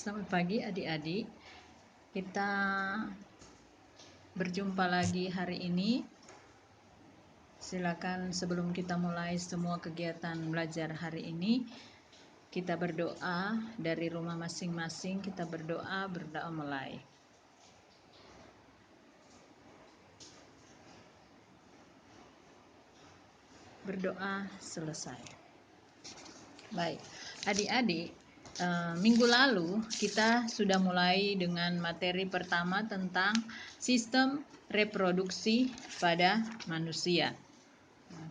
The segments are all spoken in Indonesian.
Selamat pagi adik-adik. Kita berjumpa lagi hari ini. Silakan sebelum kita mulai semua kegiatan belajar hari ini, kita berdoa dari rumah masing-masing. Kita berdoa mulai. Berdoa selesai. Baik, adik-adik. Minggu lalu kita sudah mulai dengan materi pertama tentang sistem reproduksi pada manusia.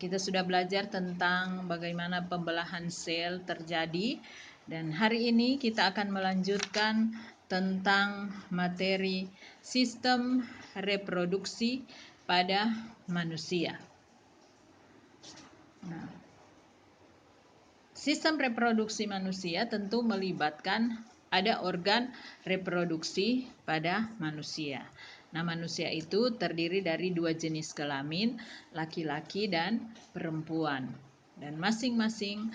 Kita sudah belajar tentang bagaimana pembelahan sel terjadi, dan hari ini kita akan melanjutkan tentang materi sistem reproduksi pada manusia. Sistem reproduksi manusia tentu melibatkan ada organ reproduksi pada manusia. Nah, manusia itu terdiri dari dua jenis kelamin, laki-laki dan perempuan. Dan masing-masing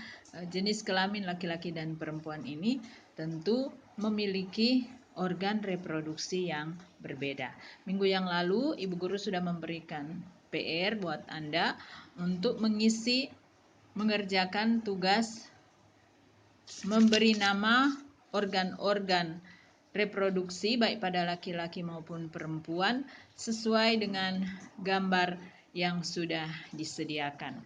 jenis kelamin laki-laki dan perempuan ini tentu memiliki organ reproduksi yang berbeda. Minggu yang lalu, Ibu Guru sudah memberikan PR buat Anda untuk mengerjakan tugas memberi nama organ-organ reproduksi baik pada laki-laki maupun perempuan sesuai dengan gambar yang sudah disediakan.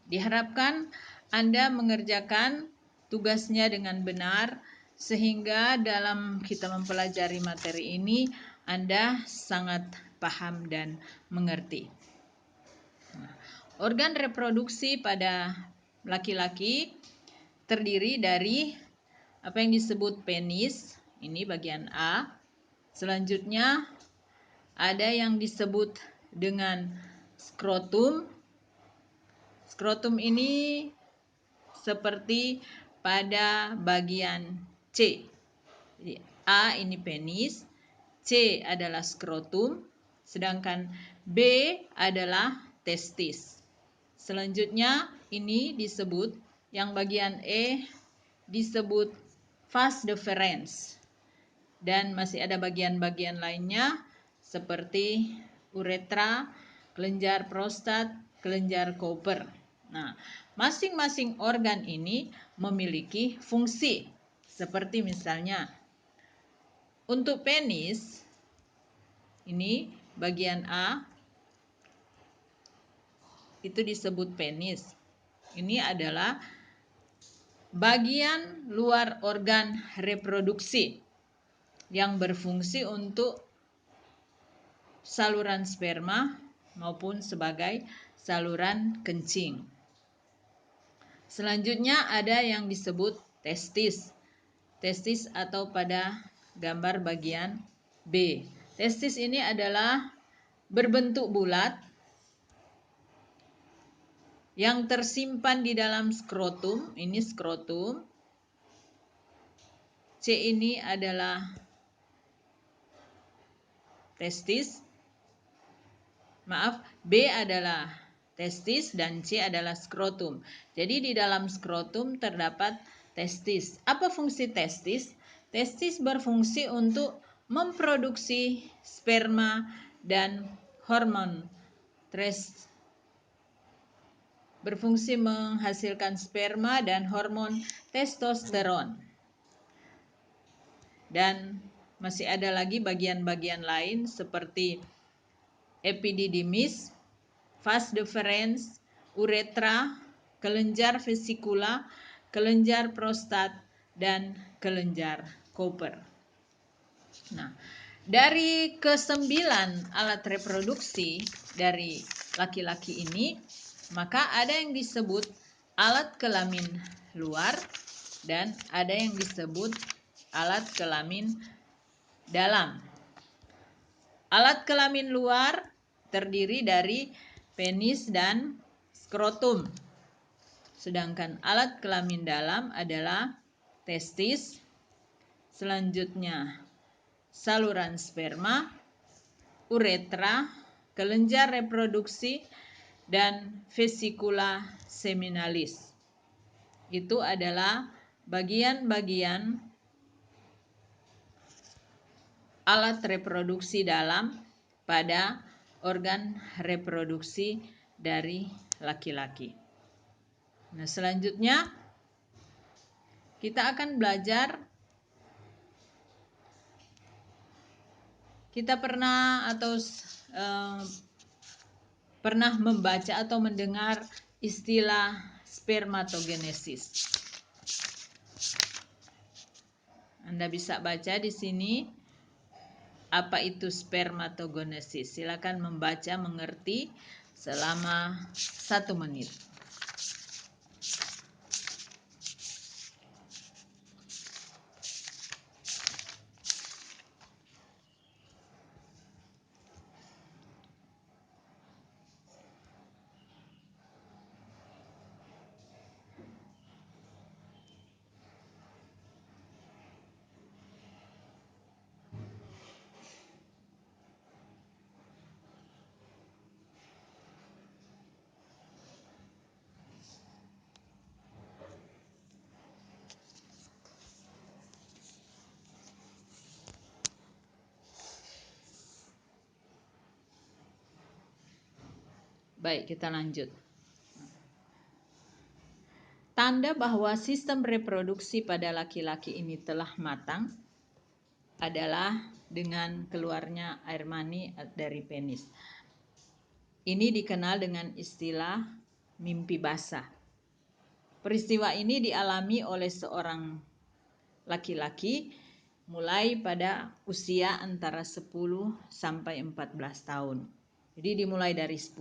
Diharapkan Anda mengerjakan tugasnya dengan benar sehingga dalam kita mempelajari materi ini Anda sangat paham dan mengerti. Organ reproduksi pada laki-laki terdiri dari apa yang disebut penis, ini bagian A. Selanjutnya ada yang disebut dengan skrotum. Skrotum ini seperti pada bagian C. Jadi A ini penis, C adalah skrotum, sedangkan B adalah testis. Selanjutnya ini disebut, yang bagian E disebut vas deferens. Dan masih ada bagian-bagian lainnya seperti uretra, kelenjar prostat, kelenjar Cooper. Nah, masing-masing organ ini memiliki fungsi. Seperti misalnya untuk penis, ini bagian A, itu disebut penis. Ini adalah bagian luar organ reproduksi yang berfungsi untuk saluran sperma maupun sebagai saluran kencing. Selanjutnya ada yang disebut testis. Testis atau pada gambar bagian B. Testis ini adalah berbentuk bulat yang tersimpan di dalam skrotum. Ini skrotum. C ini adalah testis. Maaf, B adalah testis dan C adalah skrotum. Jadi di dalam skrotum terdapat testis. Apa fungsi testis? Testis berfungsi untuk memproduksi sperma dan hormon. Berfungsi menghasilkan sperma dan hormon testosteron. Dan masih ada lagi bagian-bagian lain seperti epididymis, vas deferens, uretra, kelenjar vesikula, kelenjar prostat, dan kelenjar Cooper. Nah, dari ke-9 alat reproduksi dari laki-laki ini, maka ada yang disebut alat kelamin luar dan ada yang disebut alat kelamin dalam. Alat kelamin luar terdiri dari penis dan skrotum. Sedangkan alat kelamin dalam adalah testis, selanjutnya saluran sperma, uretra, kelenjar reproduksi, dan vesikula seminalis. Itu adalah bagian-bagian alat reproduksi dalam pada organ reproduksi dari laki-laki. Nah, selanjutnya kita akan belajar, kita pernah membaca atau mendengar istilah spermatogenesis. Anda bisa baca di sini apa itu spermatogenesis. Silakan membaca, mengerti selama 1 menit. Baik, kita lanjut. Tanda bahwa sistem reproduksi pada laki-laki ini telah matang adalah dengan keluarnya air mani dari penis. Ini dikenal dengan istilah mimpi basah. Peristiwa ini dialami oleh seorang laki-laki mulai pada usia antara 10 sampai 14 tahun. Jadi dimulai dari 10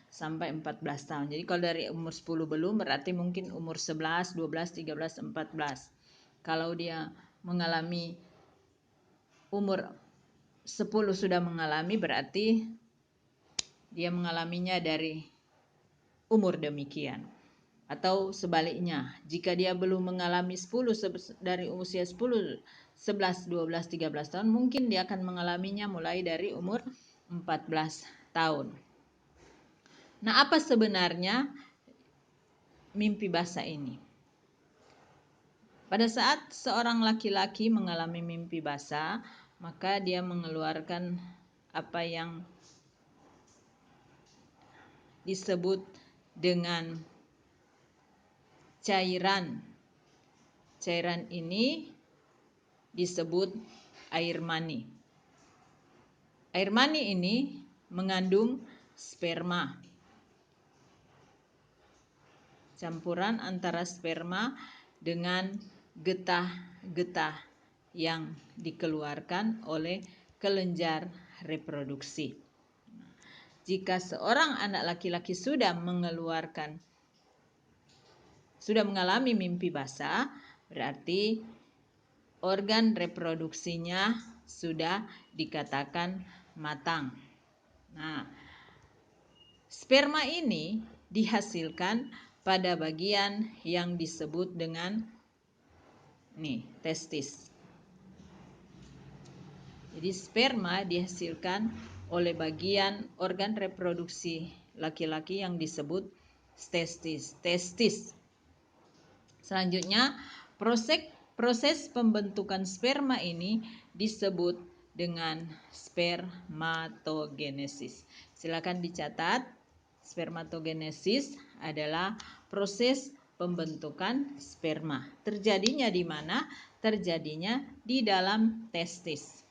sampai 14 tahun. Jadi kalau dari umur 10 belum, berarti mungkin umur 11, 12, 13, 14. Kalau dia mengalami umur 10 sudah mengalami, berarti dia mengalaminya dari umur demikian. Atau sebaliknya, jika dia belum mengalami 10 dari usia 10, 11, 12, 13 tahun, mungkin dia akan mengalaminya mulai dari umur 14 tahun. Nah, apa sebenarnya mimpi basah ini? Pada saat seorang laki-laki mengalami mimpi basah, maka dia mengeluarkan apa yang disebut dengan cairan. Cairan ini disebut air mani. Air mani ini mengandung sperma. Campuran antara sperma dengan getah-getah yang dikeluarkan oleh kelenjar reproduksi. Jika seorang anak laki-laki sudah mengalami mimpi basah, berarti organ reproduksinya sudah dikatakan matang. Nah, sperma ini dihasilkan pada bagian yang disebut dengan testis. Jadi sperma dihasilkan oleh bagian organ reproduksi laki-laki yang disebut testis. Selanjutnya, proses pembentukan sperma ini disebut dengan spermatogenesis. Silakan dicatat, spermatogenesis adalah proses pembentukan sperma. Terjadinya di mana? Terjadinya di dalam testis.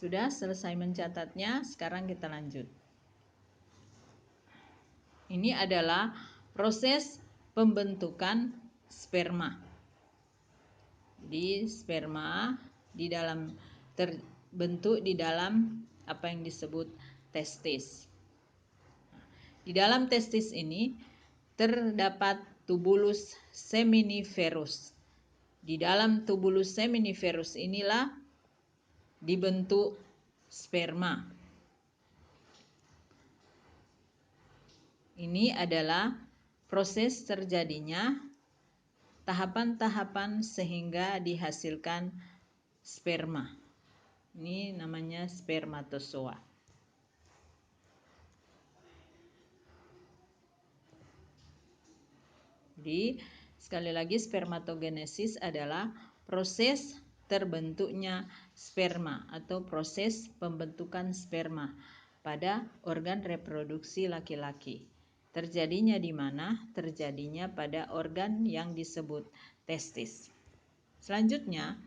Sudah selesai mencatatnya, sekarang kita lanjut. Ini adalah proses pembentukan sperma. Jadi sperma terbentuk di dalam apa yang disebut testis. Di dalam testis ini terdapat tubulus seminiferus. Di dalam tubulus seminiferus inilah dibentuk sperma. Ini adalah proses terjadinya tahapan-tahapan sehingga dihasilkan sperma. Ini namanya spermatozoa. Jadi, sekali lagi spermatogenesis adalah proses terbentuknya sperma atau proses pembentukan sperma pada organ reproduksi laki-laki. Terjadinya di mana? Terjadinya pada organ yang disebut testis. Selanjutnya,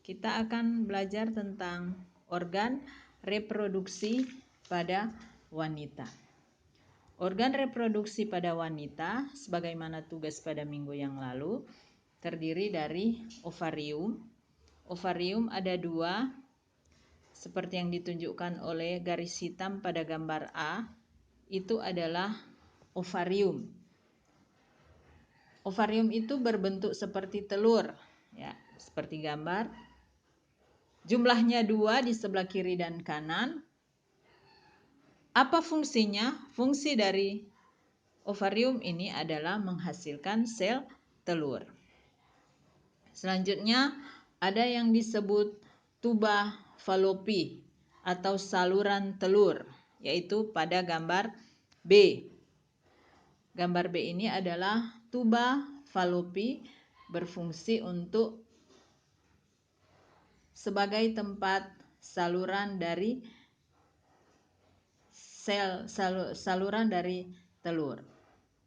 kita akan belajar tentang organ reproduksi pada wanita. Organ reproduksi pada wanita, sebagaimana tugas pada minggu yang lalu, terdiri dari ovarium. Ovarium ada 2, seperti yang ditunjukkan oleh garis hitam pada gambar A, itu adalah ovarium. Ovarium itu berbentuk seperti telur, ya, seperti gambar. Jumlahnya 2 di sebelah kiri dan kanan. Apa fungsinya? Fungsi dari ovarium ini adalah menghasilkan sel telur. Selanjutnya ada yang disebut tuba falopi atau saluran telur, yaitu pada gambar B. Gambar B ini adalah tuba falopi berfungsi untuk sebagai tempat saluran dari saluran dari telur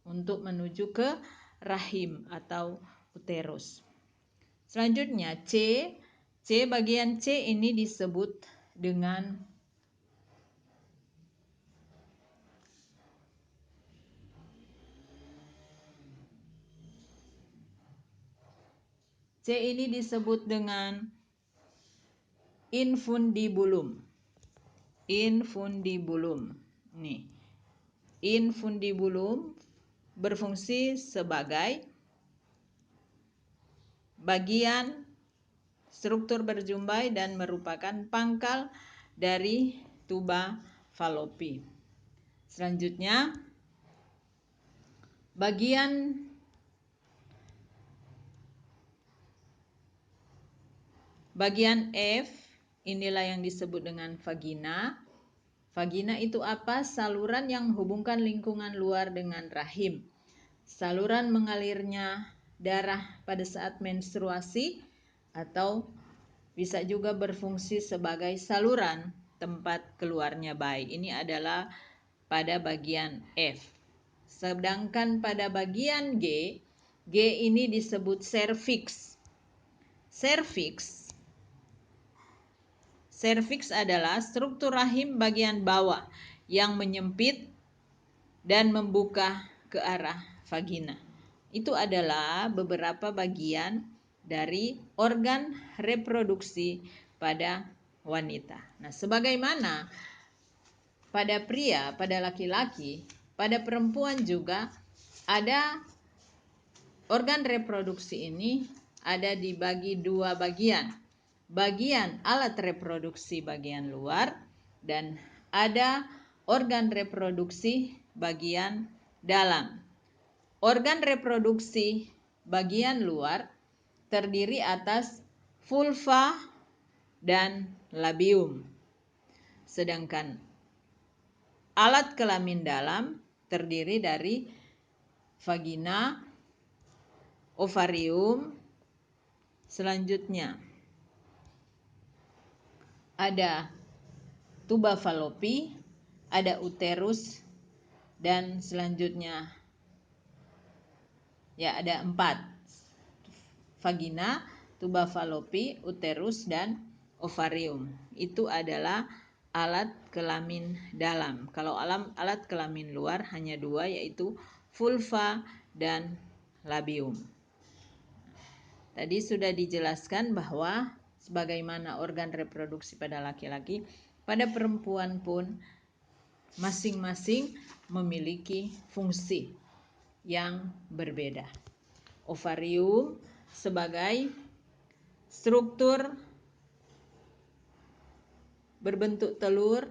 untuk menuju ke rahim atau uterus. Selanjutnya C bagian C ini disebut dengan infundibulum. Nih. Infundibulum berfungsi sebagai bagian struktur berjumbai dan merupakan pangkal dari tuba falopi. Selanjutnya, bagian F, inilah yang disebut dengan vagina. Vagina itu apa? Saluran yang menghubungkan lingkungan luar dengan rahim. Saluran mengalirnya darah pada saat menstruasi atau bisa juga berfungsi sebagai saluran tempat keluarnya bayi. Ini adalah pada bagian F. Sedangkan pada bagian G ini disebut serviks. Serviks adalah struktur rahim bagian bawah yang menyempit dan membuka ke arah vagina. Itu adalah beberapa bagian dari organ reproduksi pada wanita. Nah, sebagaimana pada pria, pada laki-laki, pada perempuan juga ada organ reproduksi ini ada dibagi 2 bagian. Bagian alat reproduksi bagian luar dan ada organ reproduksi bagian dalam. Organ reproduksi bagian luar terdiri atas vulva dan labium. Sedangkan alat kelamin dalam terdiri dari vagina, ovarium, selanjutnya ada tuba falopi, ada uterus, dan selanjutnya ya ada 4. Vagina, tuba falopi, uterus, dan ovarium. Itu adalah alat kelamin dalam. Kalau alat kelamin luar hanya 2, yaitu vulva dan labium. Tadi sudah dijelaskan bahwa sebagaimana organ reproduksi pada laki-laki, pada perempuan pun masing-masing memiliki fungsi yang berbeda. Ovarium sebagai struktur berbentuk telur,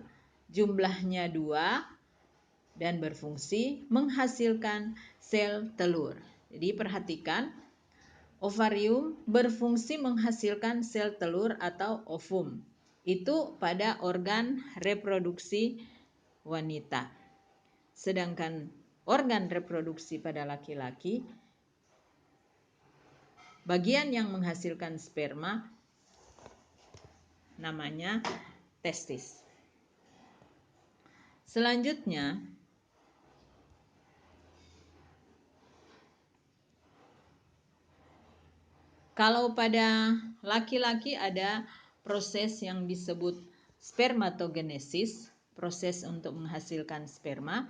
jumlahnya 2 dan berfungsi menghasilkan sel telur. Jadi perhatikan, ovarium berfungsi menghasilkan sel telur atau ovum. itu pada organ reproduksi wanita. Sedangkan organ reproduksi pada laki-laki, bagian yang menghasilkan sperma namanya testis. Selanjutnya, kalau pada laki-laki ada proses yang disebut spermatogenesis, proses untuk menghasilkan sperma.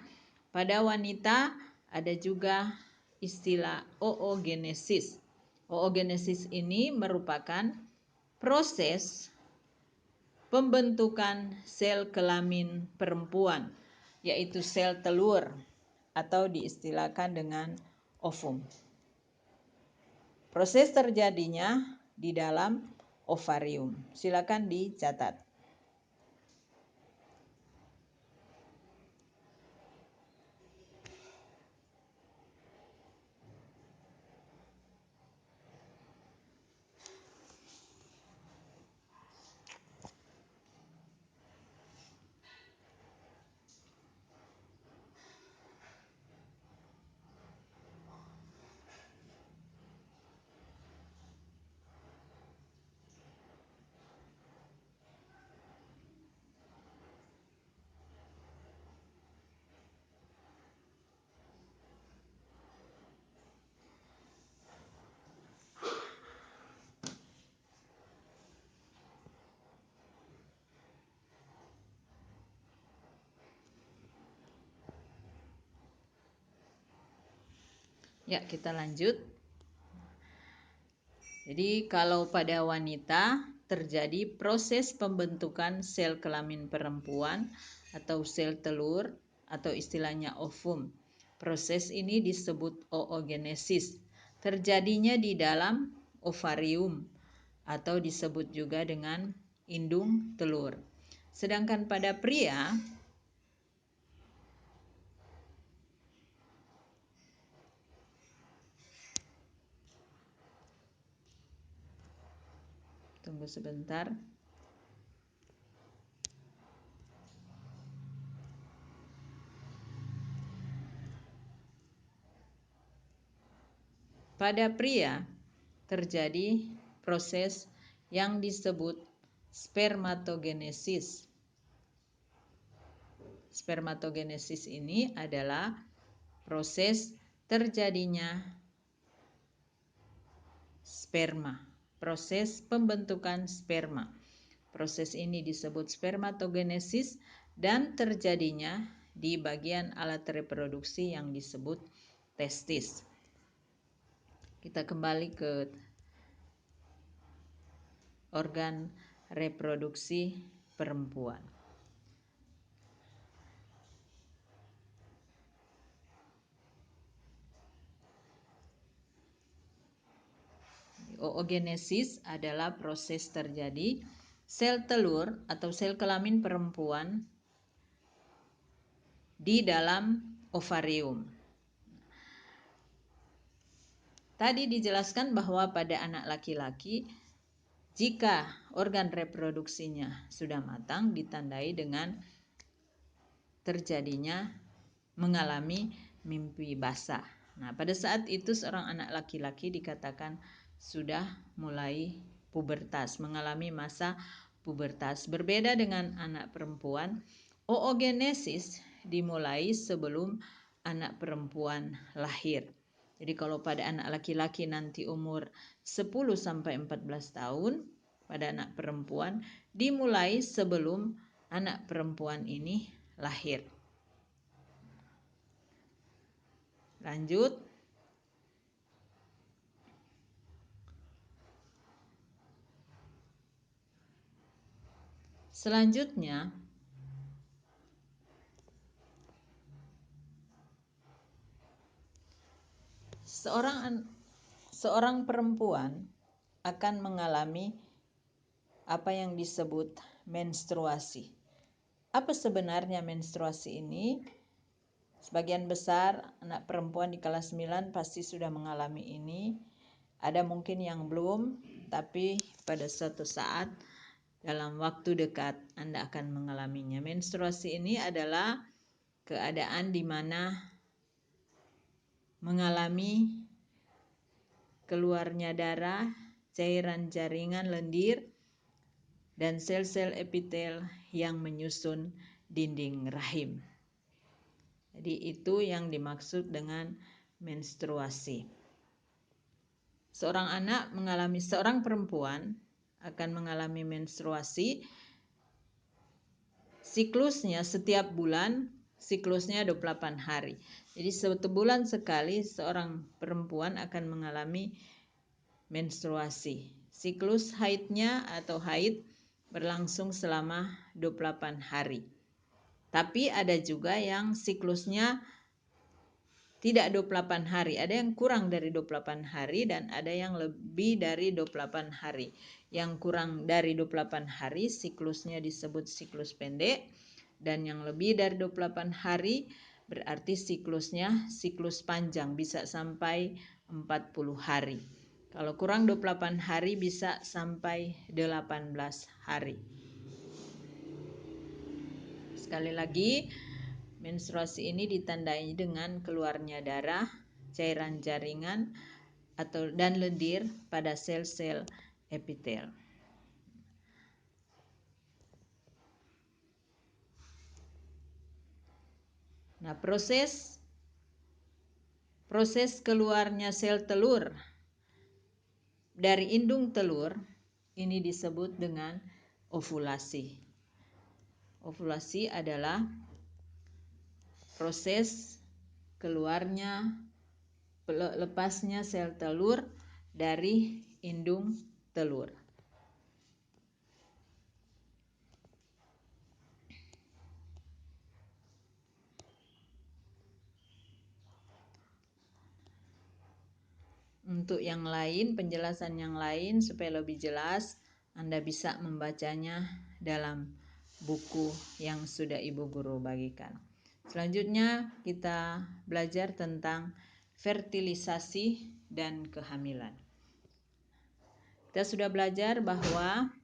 Pada wanita ada juga istilah oogenesis. Oogenesis ini merupakan proses pembentukan sel kelamin perempuan, yaitu sel telur atau diistilahkan dengan ovum. Proses terjadinya di dalam ovarium. Silakan dicatat. Ya, kita lanjut. Jadi kalau pada wanita terjadi proses pembentukan sel kelamin perempuan atau sel telur atau istilahnya ovum. Proses ini disebut oogenesis. Terjadinya di dalam ovarium atau disebut juga dengan indung telur. Sedangkan pada pria, tunggu sebentar. Pada pria terjadi proses yang disebut spermatogenesis. Spermatogenesis ini adalah proses terjadinya sperma, proses pembentukan sperma. Proses ini disebut spermatogenesis dan terjadinya di bagian alat reproduksi yang disebut testis. Kita kembali ke organ reproduksi perempuan. Oogenesis adalah proses terjadi sel telur atau sel kelamin perempuan di dalam ovarium. Tadi dijelaskan bahwa pada anak laki-laki, jika organ reproduksinya sudah matang, ditandai dengan terjadinya mengalami mimpi basah. Nah, pada saat itu seorang anak laki-laki dikatakan sudah mulai pubertas, mengalami masa pubertas. Berbeda dengan anak perempuan, oogenesis dimulai sebelum anak perempuan lahir. Jadi kalau pada anak laki-laki nanti umur 10-14 tahun, pada anak perempuan dimulai sebelum anak perempuan ini lahir. Lanjut. Selanjutnya, seorang perempuan akan mengalami apa yang disebut menstruasi. Apa sebenarnya menstruasi ini? Sebagian besar anak perempuan di kelas 9 pasti sudah mengalami ini. Ada mungkin yang belum, tapi pada suatu saat dalam waktu dekat Anda akan mengalaminya. Menstruasi ini adalah keadaan di mana mengalami keluarnya darah, cairan jaringan lendir, dan sel-sel epitel yang menyusun dinding rahim. Jadi itu yang dimaksud dengan menstruasi. Seorang perempuan akan mengalami menstruasi. Siklusnya setiap bulan, siklusnya 28 hari. Jadi satu bulan sekali seorang perempuan akan mengalami menstruasi. Siklus haidnya atau haid berlangsung selama 28 hari. Tapi ada juga yang siklusnya tidak 28 hari, ada yang kurang dari 28 hari dan ada yang lebih dari 28 hari. Yang kurang dari 28 hari siklusnya disebut siklus pendek, dan yang lebih dari 28 hari berarti siklusnya siklus panjang, bisa sampai 40 hari. Kalau kurang 28 hari bisa sampai 18 hari. Sekali lagi, menstruasi ini ditandai dengan keluarnya darah, cairan jaringan dan lendir pada sel-sel epitel. Nah, proses keluarnya sel telur dari indung telur ini disebut dengan ovulasi. Ovulasi adalah proses keluarnya lepasnya sel telur dari indung telur. Untuk yang lain, penjelasan yang lain supaya lebih jelas, Anda bisa membacanya dalam buku yang sudah Ibu Guru bagikan. Selanjutnya kita belajar tentang fertilisasi dan kehamilan. Kita sudah belajar bahwa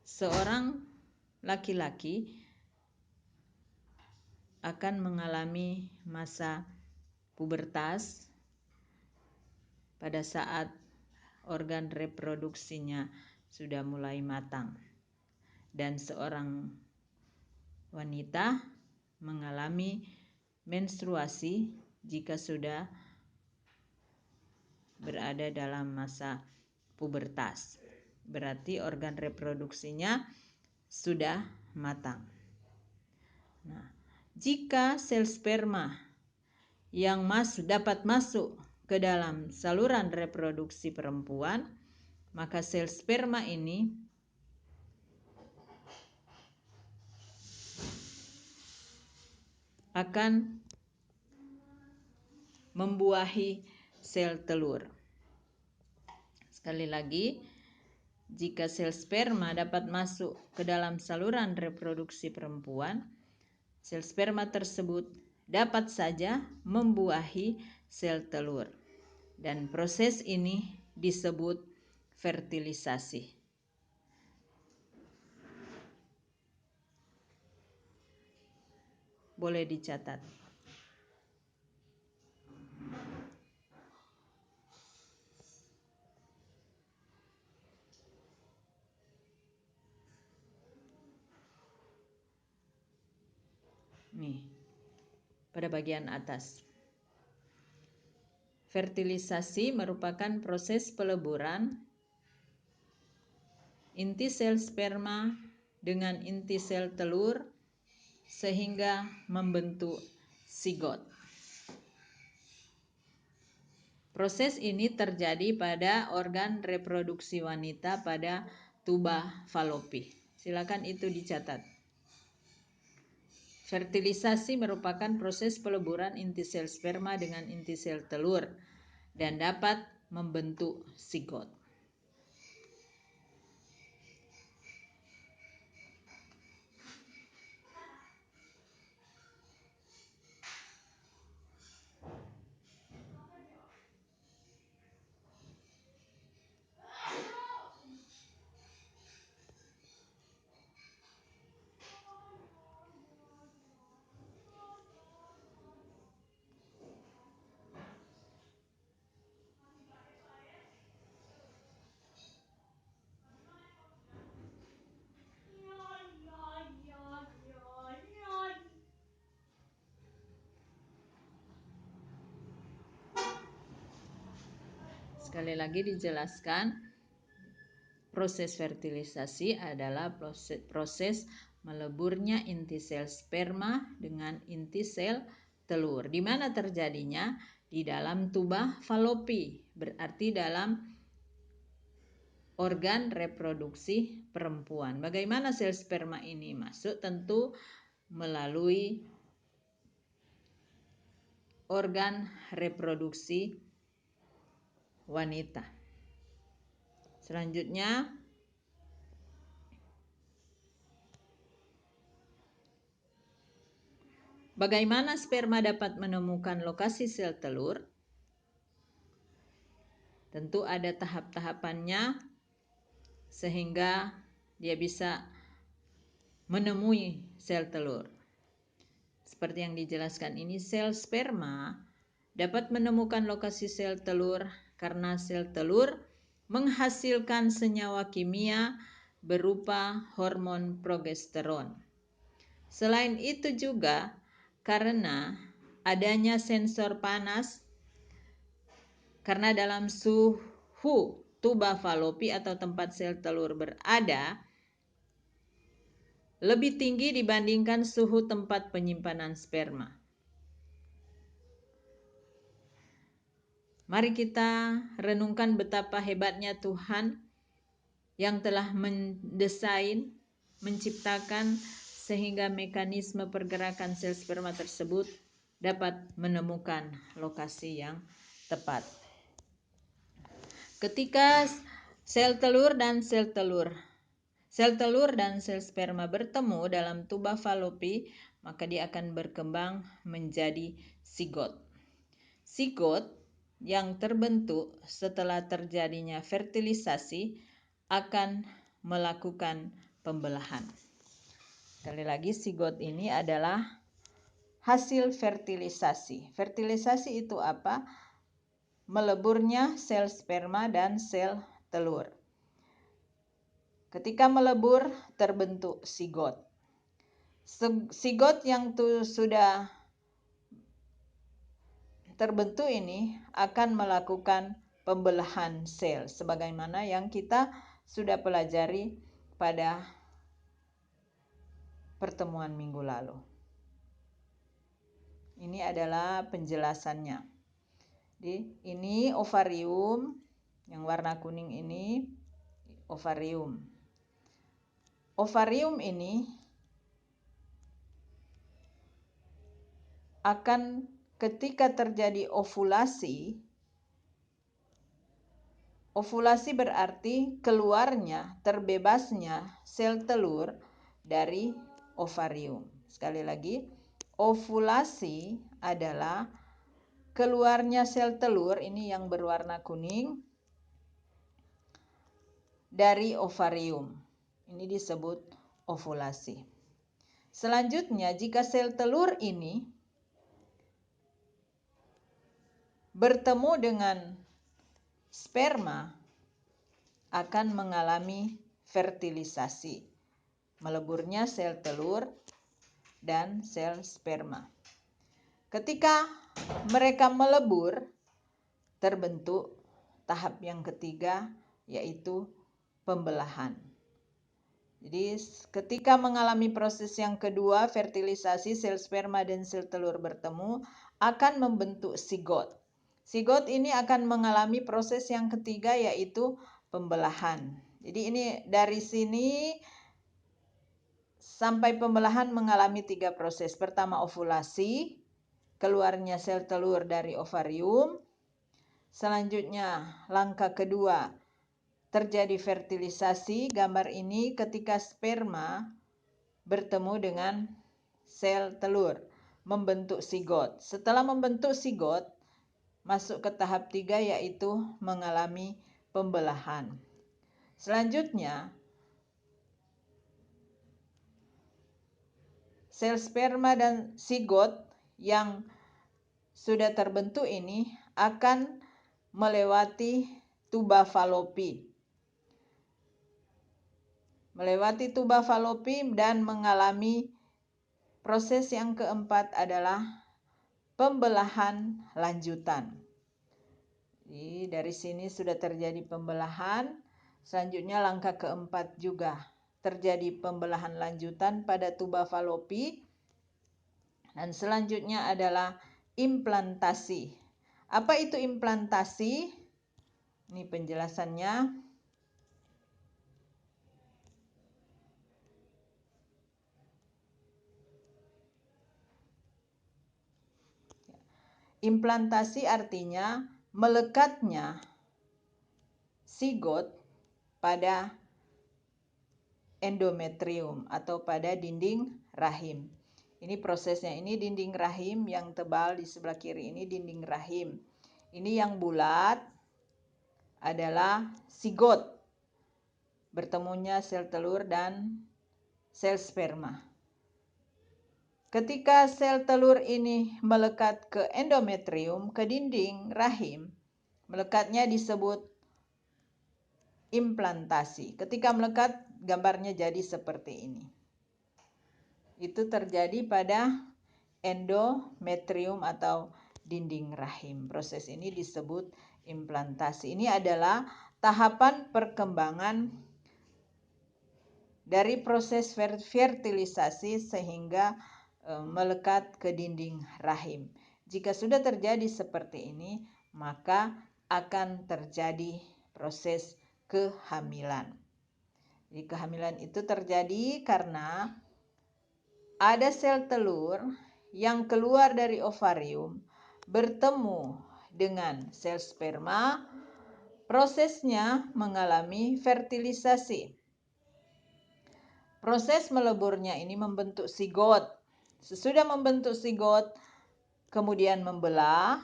seorang laki-laki akan mengalami masa pubertas pada saat organ reproduksinya sudah mulai matang, dan seorang wanita mengalami menstruasi jika sudah berada dalam masa pubertas. Berarti organ reproduksinya sudah matang. Nah, jika sel sperma yang dapat masuk ke dalam saluran reproduksi perempuan, maka sel sperma ini akan membuahi sel telur. Sekali lagi, jika sel sperma dapat masuk ke dalam saluran reproduksi perempuan, sel sperma tersebut dapat saja membuahi sel telur. Dan proses ini disebut fertilisasi. Boleh dicatat. Nih, pada bagian atas. Fertilisasi merupakan proses peleburan inti sel sperma dengan inti sel telur sehingga membentuk sigot. Proses ini terjadi pada organ reproduksi wanita pada tuba falopi. Silakan itu dicatat. Fertilisasi merupakan proses peleburan inti sel sperma dengan inti sel telur dan dapat membentuk sigot. Sekali lagi dijelaskan, proses fertilisasi adalah proses meleburnya inti sel sperma dengan inti sel telur. Di mana terjadinya? Di dalam tuba falopi, berarti dalam organ reproduksi perempuan. Bagaimana sel sperma ini masuk? Tentu melalui organ reproduksi wanita. Selanjutnya, bagaimana sperma dapat menemukan lokasi sel telur? Tentu ada tahap-tahapannya sehingga dia bisa menemui sel telur. Seperti yang dijelaskan ini, sel sperma dapat menemukan lokasi sel telur karena sel telur menghasilkan senyawa kimia berupa hormon progesteron. Selain itu juga karena adanya sensor panas, karena dalam suhu tuba falopi atau tempat sel telur berada lebih tinggi dibandingkan suhu tempat penyimpanan sperma. Mari kita renungkan betapa hebatnya Tuhan yang telah mendesain, menciptakan sehingga mekanisme pergerakan sel sperma tersebut dapat menemukan lokasi yang tepat. Ketika sel telur dan sel sperma bertemu dalam tuba falopi, maka dia akan berkembang menjadi zigot. Zigot yang terbentuk setelah terjadinya fertilisasi akan melakukan pembelahan. Sekali lagi, zigot ini adalah hasil fertilisasi. Fertilisasi itu apa? Meleburnya sel sperma dan sel telur. Ketika melebur, terbentuk zigot. Zigot yang sudah terbentuk ini akan melakukan pembelahan sel sebagaimana yang kita sudah pelajari pada pertemuan minggu lalu. Ini adalah penjelasannya. Jadi ini ovarium, yang warna kuning ini ovarium. Ovarium ini akan ketika terjadi ovulasi, ovulasi berarti keluarnya, terbebasnya sel telur dari ovarium. Sekali lagi, ovulasi adalah keluarnya sel telur, ini yang berwarna kuning, dari ovarium. Ini disebut ovulasi. Selanjutnya, jika sel telur ini bertemu dengan sperma, akan mengalami fertilisasi, meleburnya sel telur dan sel sperma. Ketika mereka melebur, terbentuk tahap yang ketiga, yaitu pembelahan. Jadi ketika mengalami proses yang kedua, fertilisasi, sel sperma dan sel telur bertemu akan membentuk zigot. Zigot ini akan mengalami proses yang ketiga, yaitu pembelahan. Jadi ini dari sini sampai pembelahan mengalami 3 proses. Pertama ovulasi, keluarnya sel telur dari ovarium. Selanjutnya langkah kedua terjadi fertilisasi. Gambar ini ketika sperma bertemu dengan sel telur membentuk zigot. Setelah membentuk zigot, masuk ke tahap 3, yaitu mengalami pembelahan. Selanjutnya, sel sperma dan zigot yang sudah terbentuk ini akan melewati tuba falopi. Melewati tuba falopi dan mengalami proses yang keempat adalah pembelahan lanjutan. Jadi dari sini sudah terjadi pembelahan. Selanjutnya langkah keempat juga terjadi pembelahan lanjutan pada tuba falopi. Dan selanjutnya adalah implantasi. Apa itu implantasi? Ini penjelasannya. Implantasi artinya melekatnya zigot pada endometrium atau pada dinding rahim. Ini prosesnya, ini dinding rahim yang tebal di sebelah kiri ini dinding rahim. Ini yang bulat adalah zigot, bertemunya sel telur dan sel sperma. Ketika sel telur ini melekat ke endometrium, ke dinding rahim, melekatnya disebut implantasi. Ketika melekat, gambarnya jadi seperti ini. Itu terjadi pada endometrium atau dinding rahim. Proses ini disebut implantasi. Ini adalah tahapan perkembangan dari proses fertilisasi sehingga melekat ke dinding rahim. Jika sudah terjadi seperti ini, maka akan terjadi proses kehamilan. Jadi kehamilan itu terjadi karena ada sel telur yang keluar dari ovarium bertemu dengan sel sperma, prosesnya mengalami fertilisasi. Proses meleburnya ini membentuk zigot. Sesudah membentuk zigot, kemudian membelah,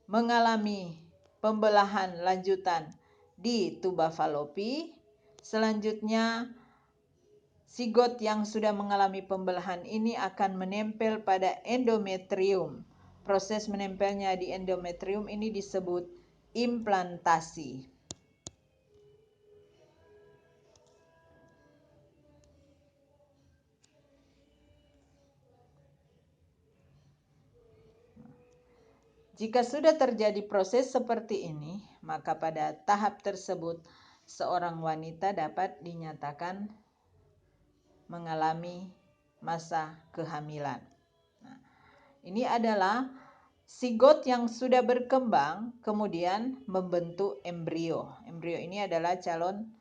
mengalami pembelahan lanjutan di tuba falopi. Selanjutnya, zigot yang sudah mengalami pembelahan ini akan menempel pada endometrium. Proses menempelnya di endometrium ini disebut implantasi. Jika sudah terjadi proses seperti ini, maka pada tahap tersebut seorang wanita dapat dinyatakan mengalami masa kehamilan. Nah, ini adalah zigot yang sudah berkembang kemudian membentuk embrio. Embrio ini adalah calon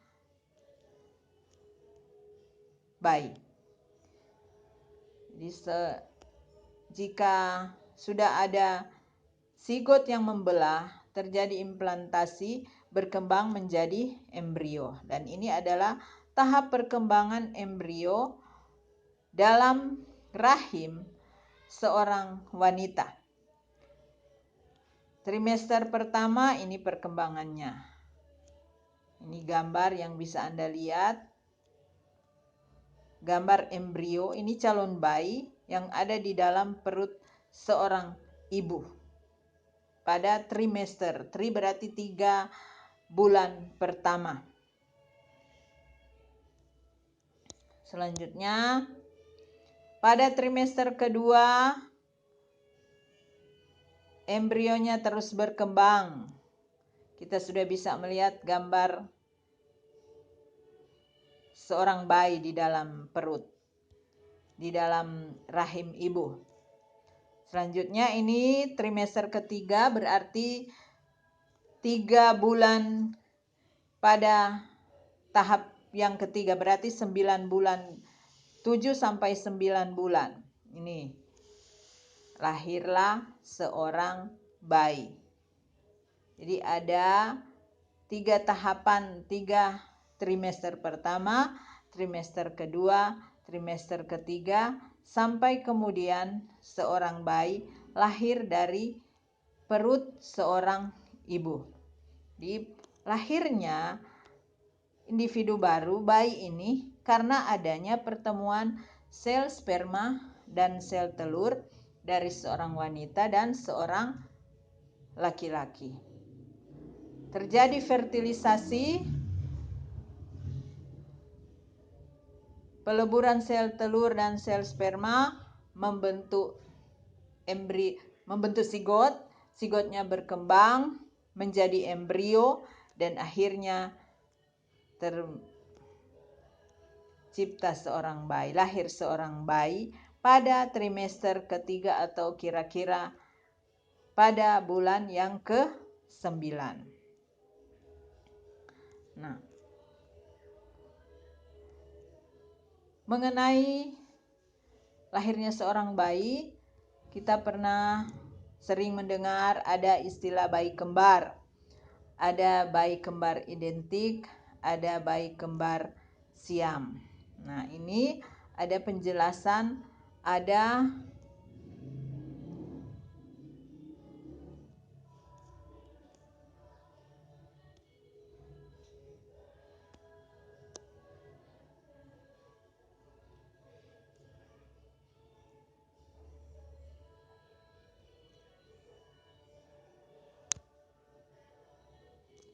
bayi. Jadi jika sudah ada zigot yang membelah, terjadi implantasi, berkembang menjadi embrio. Dan ini adalah tahap perkembangan embrio dalam rahim seorang wanita. Trimester pertama ini perkembangannya. Ini gambar yang bisa Anda lihat. Gambar embrio, ini calon bayi yang ada di dalam perut seorang ibu. Pada trimester, tri berarti 3 bulan pertama. Selanjutnya, pada trimester kedua, embrionya terus berkembang. Kita sudah bisa melihat gambar seorang bayi di dalam perut, di dalam rahim ibu. Selanjutnya ini trimester ketiga berarti 3 bulan pada tahap yang ketiga, berarti 9 bulan, 7 sampai 9 bulan. Ini lahirlah seorang bayi. Jadi ada 3 tahapan, 3 trimester pertama, trimester kedua, trimester ketiga, sampai kemudian seorang bayi lahir dari perut seorang ibu. Di lahirnya individu baru, bayi ini, karena adanya pertemuan sel sperma dan sel telur dari seorang wanita dan seorang laki-laki. Terjadi fertilisasi, peleburan sel telur dan sel sperma membentuk zigot. Zigotnya berkembang menjadi embrio dan akhirnya tercipta seorang bayi, lahir seorang bayi pada trimester ketiga atau kira-kira pada bulan yang ke-9. Nah, mengenai lahirnya seorang bayi, kita pernah sering mendengar ada istilah bayi kembar. Ada bayi kembar identik, ada bayi kembar siam. Nah, ini ada penjelasan, ada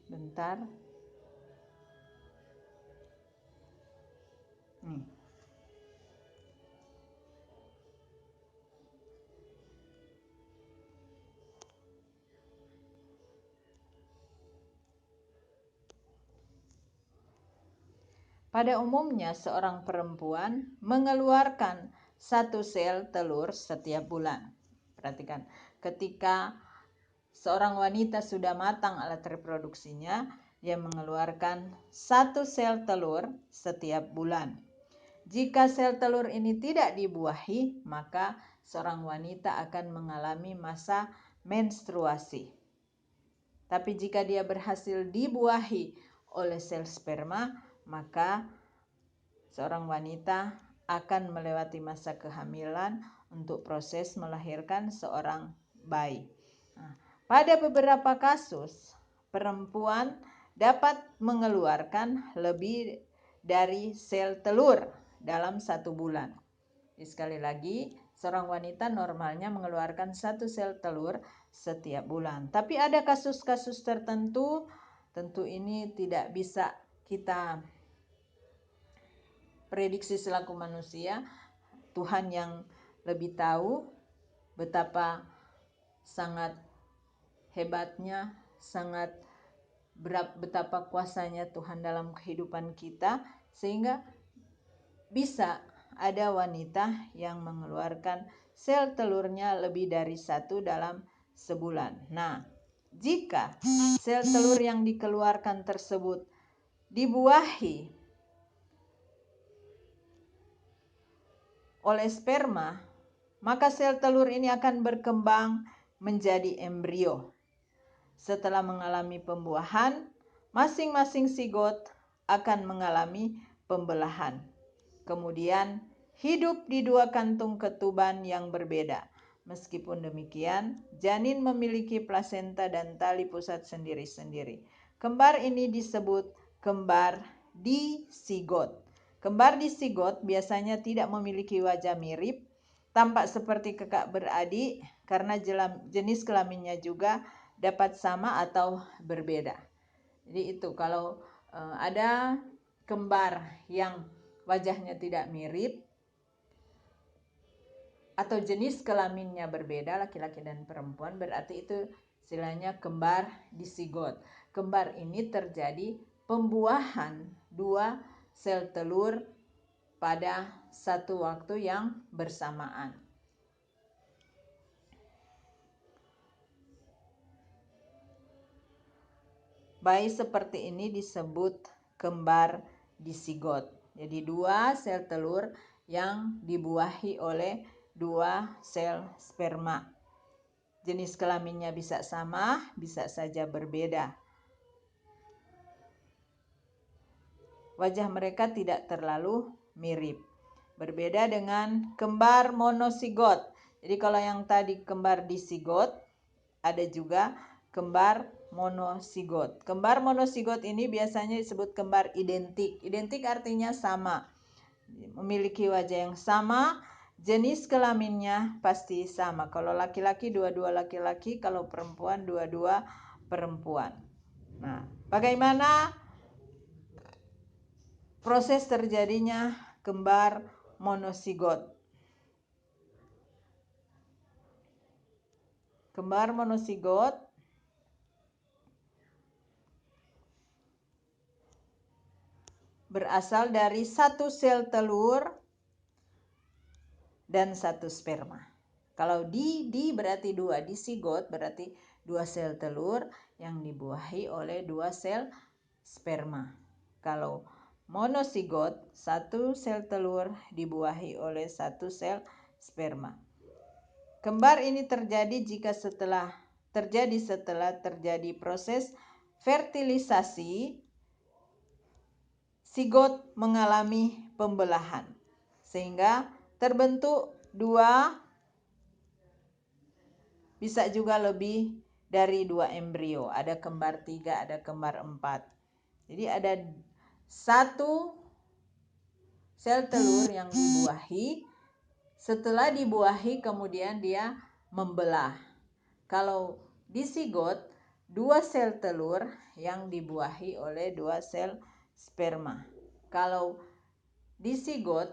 bentar. Nih. Pada umumnya seorang perempuan mengeluarkan satu sel telur setiap bulan. Perhatikan, ketika seorang wanita sudah matang alat reproduksinya, dia mengeluarkan satu sel telur setiap bulan. Jika sel telur ini tidak dibuahi, maka seorang wanita akan mengalami masa menstruasi. Tapi jika dia berhasil dibuahi oleh sel sperma, maka seorang wanita akan melewati masa kehamilan untuk proses melahirkan seorang bayi. Nah, pada beberapa kasus, perempuan dapat mengeluarkan lebih dari sel telur dalam 1 bulan. Jadi sekali lagi, seorang wanita normalnya mengeluarkan satu sel telur setiap bulan. Tapi ada kasus-kasus tertentu, tentu ini tidak bisa kita prediksi selaku manusia. Tuhan yang lebih tahu betapa sangat hebatnya, betapa kuasanya Tuhan dalam kehidupan kita, sehingga bisa ada wanita yang mengeluarkan sel telurnya lebih dari 1 dalam sebulan. Nah, jika sel telur yang dikeluarkan tersebut dibuahi oleh sperma, maka sel telur ini akan berkembang menjadi embrio. Setelah mengalami pembuahan, masing-masing sigot akan mengalami pembelahan. Kemudian hidup di 2 kantung ketuban yang berbeda. Meskipun demikian, janin memiliki plasenta dan tali pusat sendiri-sendiri. Kembar ini disebut kembar disigot. Kembar disigot biasanya tidak memiliki wajah mirip, tampak seperti kakak beradik karena jenis kelaminnya juga dapat sama atau berbeda. Jadi itu kalau ada kembar yang wajahnya tidak mirip atau jenis kelaminnya berbeda, laki-laki dan perempuan, berarti itu istilahnya kembar disigot. Kembar ini terjadi pembuahan 2 sel telur pada satu waktu yang bersamaan. Bayi seperti ini disebut kembar disigot. Jadi 2 sel telur yang dibuahi oleh 2 sel sperma. Jenis kelaminnya bisa sama, bisa saja berbeda. Wajah mereka tidak terlalu mirip. Berbeda dengan kembar monosigot. Jadi kalau yang tadi kembar disigot, ada juga kembar monosigot. Kembar monosigot ini biasanya disebut kembar identik. Identik artinya sama. Memiliki wajah yang sama, jenis kelaminnya pasti sama. Kalau laki-laki dua-dua laki-laki, kalau perempuan dua-dua perempuan. Nah, bagaimana proses terjadinya kembar monosigot? Kembar monosigot berasal dari satu sel telur dan satu sperma. Kalau di berarti dua, disigot berarti dua sel telur yang dibuahi oleh dua sel sperma. Kalau monosigot, satu sel telur dibuahi oleh satu sel sperma. Kembar ini terjadi setelah terjadi proses fertilisasi, sigot mengalami pembelahan sehingga terbentuk dua, bisa juga lebih dari dua embrio. Ada kembar 3, ada kembar 4. Jadi ada satu sel telur yang dibuahi. Setelah dibuahi kemudian dia membelah. Kalau disigot, dua sel telur yang dibuahi oleh dua sel sperma. Kalau disigot,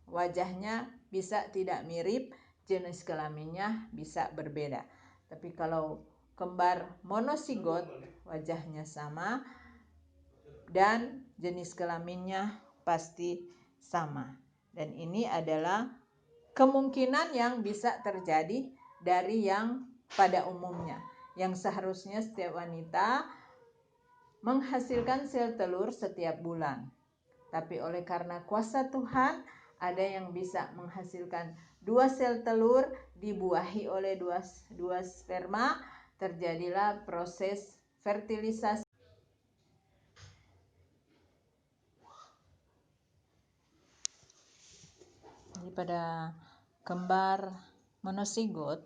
wajahnya bisa tidak mirip, jenis kelaminnya bisa berbeda. Tapi kalau kembar monosigot, wajahnya sama dan jenis kelaminnya pasti sama. Dan ini adalah kemungkinan yang bisa terjadi dari yang pada umumnya, yang seharusnya setiap wanita menghasilkan sel telur setiap bulan. Tapi oleh karena kuasa Tuhan, ada yang bisa menghasilkan dua sel telur dibuahi oleh dua sperma, terjadilah proses fertilisasi. Jadi pada kembar monosigot,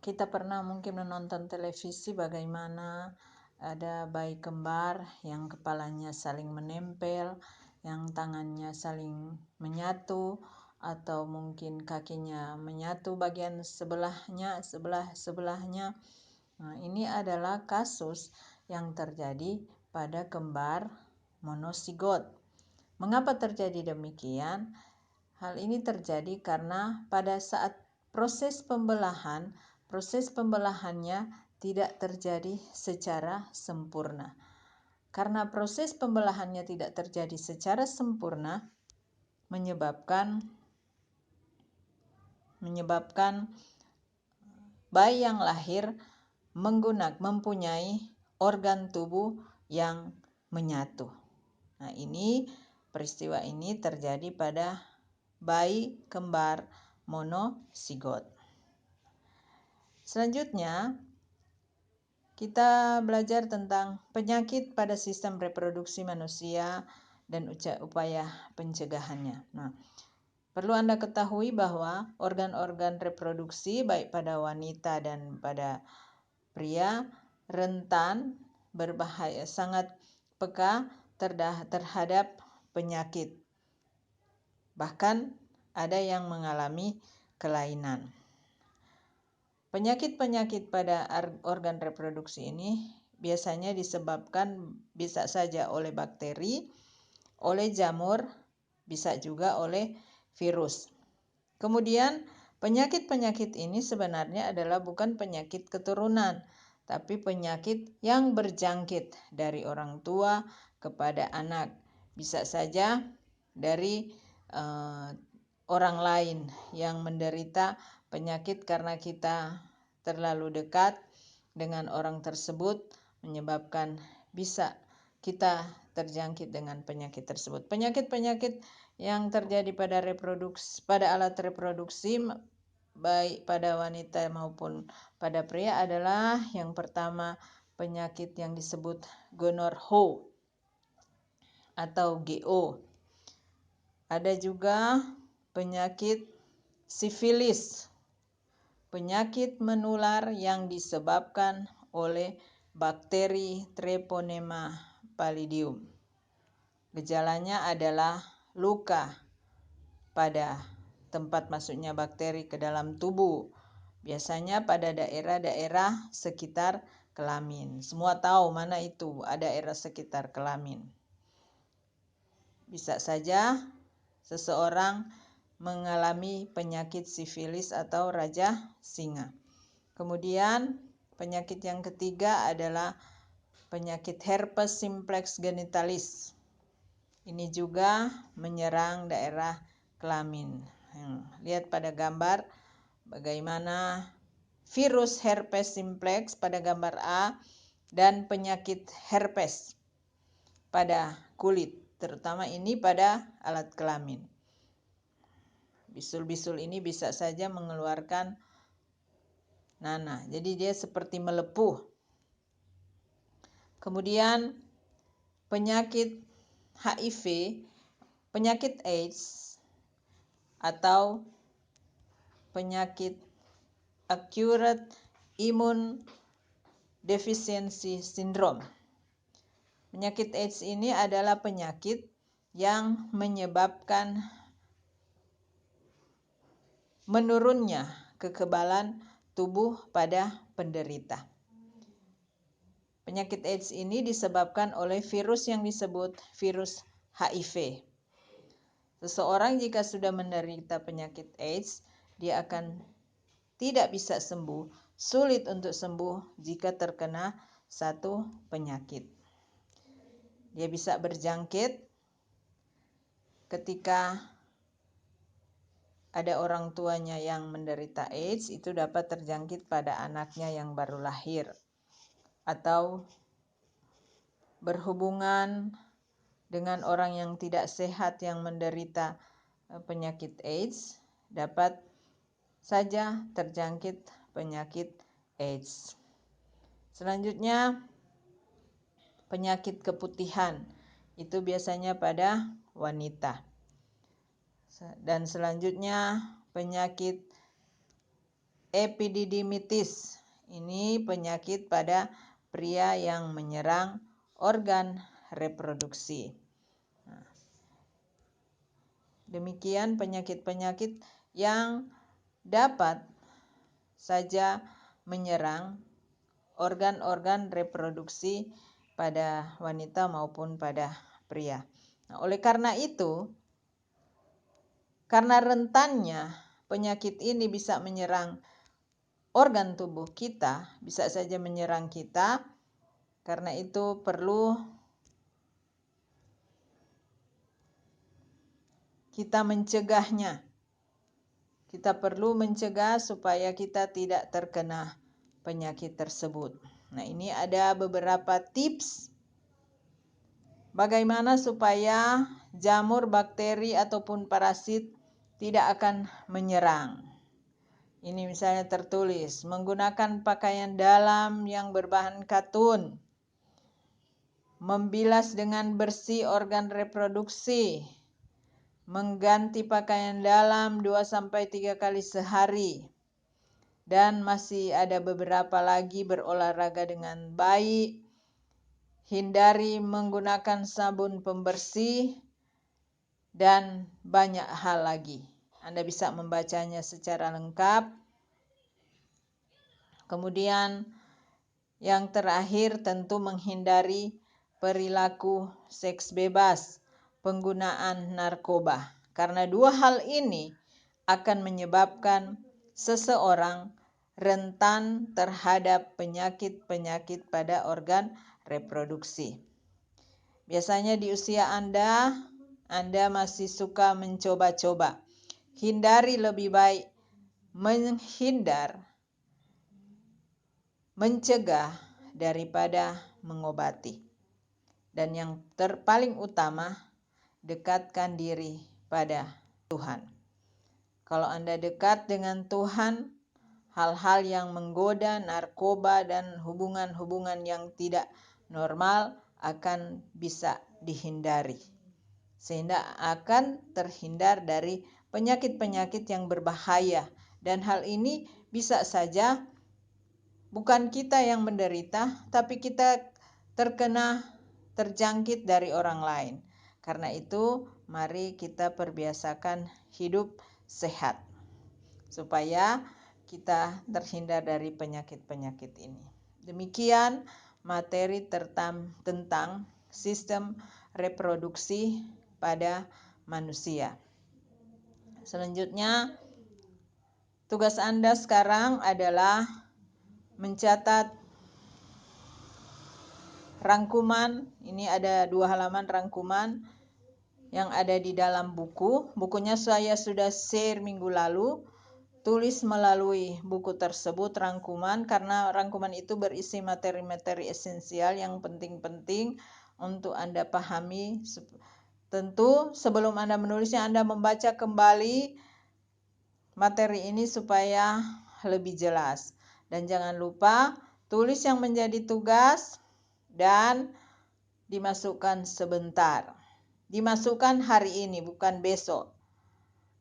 kita pernah mungkin menonton televisi bagaimana ada bayi kembar yang kepalanya saling menempel, yang tangannya saling menyatu, atau mungkin kakinya menyatu bagian sebelahnya. Nah, ini adalah kasus yang terjadi pada kembar monosigot. Mengapa terjadi demikian? Hal ini terjadi karena pada saat proses pembelahannya tidak terjadi secara sempurna. Karena proses pembelahannya tidak terjadi secara sempurna, menyebabkan bayi yang lahir mempunyai organ tubuh yang menyatu. Nah, peristiwa ini terjadi pada bayi kembar monosigot. Selanjutnya, kita belajar tentang penyakit pada sistem reproduksi manusia dan upaya pencegahannya. Nah, perlu Anda ketahui bahwa organ-organ reproduksi baik pada wanita dan pada pria rentan berbahaya, sangat peka terhadap penyakit. Bahkan ada yang mengalami kelainan. Penyakit-penyakit pada organ reproduksi ini biasanya disebabkan bisa saja oleh bakteri, oleh jamur, bisa juga oleh virus. Kemudian penyakit-penyakit ini sebenarnya adalah bukan penyakit keturunan, tapi penyakit yang berjangkit dari orang tua kepada anak. Bisa saja dari orang lain yang menderita penyakit karena kita terlalu dekat dengan orang tersebut, menyebabkan bisa kita terjangkit dengan penyakit tersebut. Penyakit-penyakit yang terjadi pada alat reproduksi baik pada wanita maupun pada pria adalah yang pertama penyakit yang disebut gonorrhea atau GO. Ada juga penyakit sifilis, penyakit menular yang disebabkan oleh bakteri Treponema pallidum. Gejalanya adalah luka pada tempat masuknya bakteri ke dalam tubuh, biasanya pada daerah-daerah sekitar kelamin. Semua tahu mana itu, daerah sekitar kelamin. Bisa saja seseorang mengalami penyakit sifilis atau raja singa. Kemudian penyakit yang ketiga adalah penyakit herpes simplex genitalis. Ini juga menyerang daerah kelamin. Lihat pada gambar bagaimana virus herpes simplex pada gambar A dan penyakit herpes pada kulit, terutama ini pada alat kelamin. Bisul-bisul ini bisa saja mengeluarkan nanah, jadi dia seperti melepuh. Kemudian penyakit HIV, penyakit AIDS, atau penyakit acute immune deficiency syndrome. Penyakit AIDS ini adalah penyakit yang menyebabkan menurunnya kekebalan tubuh pada penderita. Penyakit AIDS ini disebabkan oleh virus yang disebut virus HIV. Seseorang jika sudah menderita penyakit AIDS, dia akan tidak bisa sembuh, sulit untuk sembuh jika terkena satu penyakit. Dia bisa berjangkit ketika ada orang tuanya yang menderita AIDS, itu dapat terjangkit pada anaknya yang baru lahir. Atau berhubungan dengan orang yang tidak sehat yang menderita penyakit AIDS, dapat saja terjangkit penyakit AIDS. Selanjutnya, penyakit keputihan. Itu biasanya pada wanita. Dan selanjutnya, penyakit epididymitis. Ini penyakit pada pria yang menyerang organ reproduksi. Demikian penyakit-penyakit yang dapat saja menyerang organ-organ reproduksi pada wanita maupun pada pria. Nah, oleh karena itu, karena rentannya penyakit ini bisa menyerang organ tubuh kita, bisa saja menyerang kita, karena itu perlu kita mencegahnya. Kita perlu mencegah supaya kita tidak terkena penyakit tersebut. Nah, ini ada beberapa tips bagaimana supaya jamur, bakteri, ataupun parasit tidak akan menyerang. Ini misalnya tertulis, menggunakan pakaian dalam yang berbahan katun, membilas dengan bersih organ reproduksi, mengganti pakaian dalam 2-3 kali sehari, dan masih ada beberapa lagi berolahraga dengan baik, hindari menggunakan sabun pembersih, dan banyak hal lagi. Anda bisa membacanya secara lengkap. Kemudian yang terakhir tentu menghindari perilaku seks bebas, penggunaan narkoba. Karena dua hal ini akan menyebabkan seseorang rentan terhadap penyakit-penyakit pada organ reproduksi. Biasanya di usia Anda masih suka mencoba-coba. Hindari, lebih baik menghindar, mencegah daripada mengobati. Dan yang paling utama, dekatkan diri pada Tuhan. Kalau Anda dekat dengan Tuhan, hal-hal yang menggoda, narkoba, dan hubungan-hubungan yang tidak normal akan bisa dihindari. Sehingga akan terhindar dari penyakit-penyakit yang berbahaya. Dan hal ini bisa saja bukan kita yang menderita, tapi kita terjangkit dari orang lain. Karena itu, mari kita perbiasakan hidup sehat, supaya kita terhindar dari penyakit-penyakit ini. Demikian materi tentang sistem reproduksi pada manusia. Selanjutnya, tugas Anda sekarang adalah mencatat rangkuman. Ini ada 2 halaman rangkuman yang ada di dalam buku. Bukunya saya sudah share minggu lalu. Tulis melalui buku tersebut rangkuman, karena rangkuman itu berisi materi-materi esensial yang penting-penting untuk Anda pahami. Tentu sebelum Anda menulisnya, Anda membaca kembali materi ini supaya lebih jelas. Dan jangan lupa tulis yang menjadi tugas dan dimasukkan sebentar. Dimasukkan hari ini, bukan besok.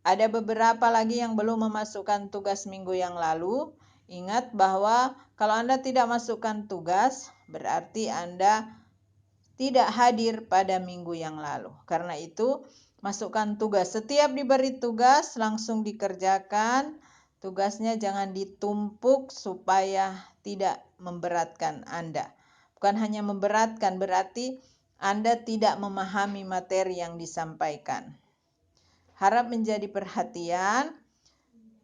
Ada beberapa lagi yang belum memasukkan tugas minggu yang lalu. Ingat bahwa kalau Anda tidak masukkan tugas, berarti Anda tidak hadir pada minggu yang lalu. Karena itu, masukkan tugas. Setiap diberi tugas, langsung dikerjakan. Tugasnya jangan ditumpuk supaya tidak memberatkan Anda. Bukan hanya memberatkan, berarti Anda tidak memahami materi yang disampaikan. Harap menjadi perhatian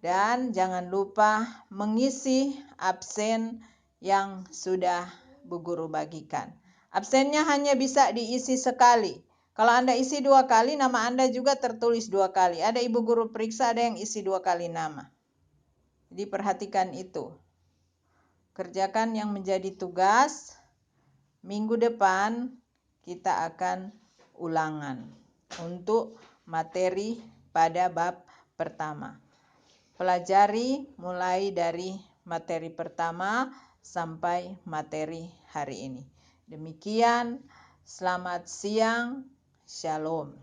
dan jangan lupa mengisi absen yang sudah Bu Guru bagikan. Absennya hanya bisa diisi sekali. Kalau Anda isi 2 kali, nama Anda juga tertulis 2 kali. Ada Ibu Guru periksa, ada yang isi 2 kali nama. Jadi perhatikan itu. Kerjakan yang menjadi tugas. Minggu depan kita akan ulangan untuk materi pada bab pertama. Pelajari mulai dari materi pertama sampai materi hari ini. Demikian, selamat siang, shalom.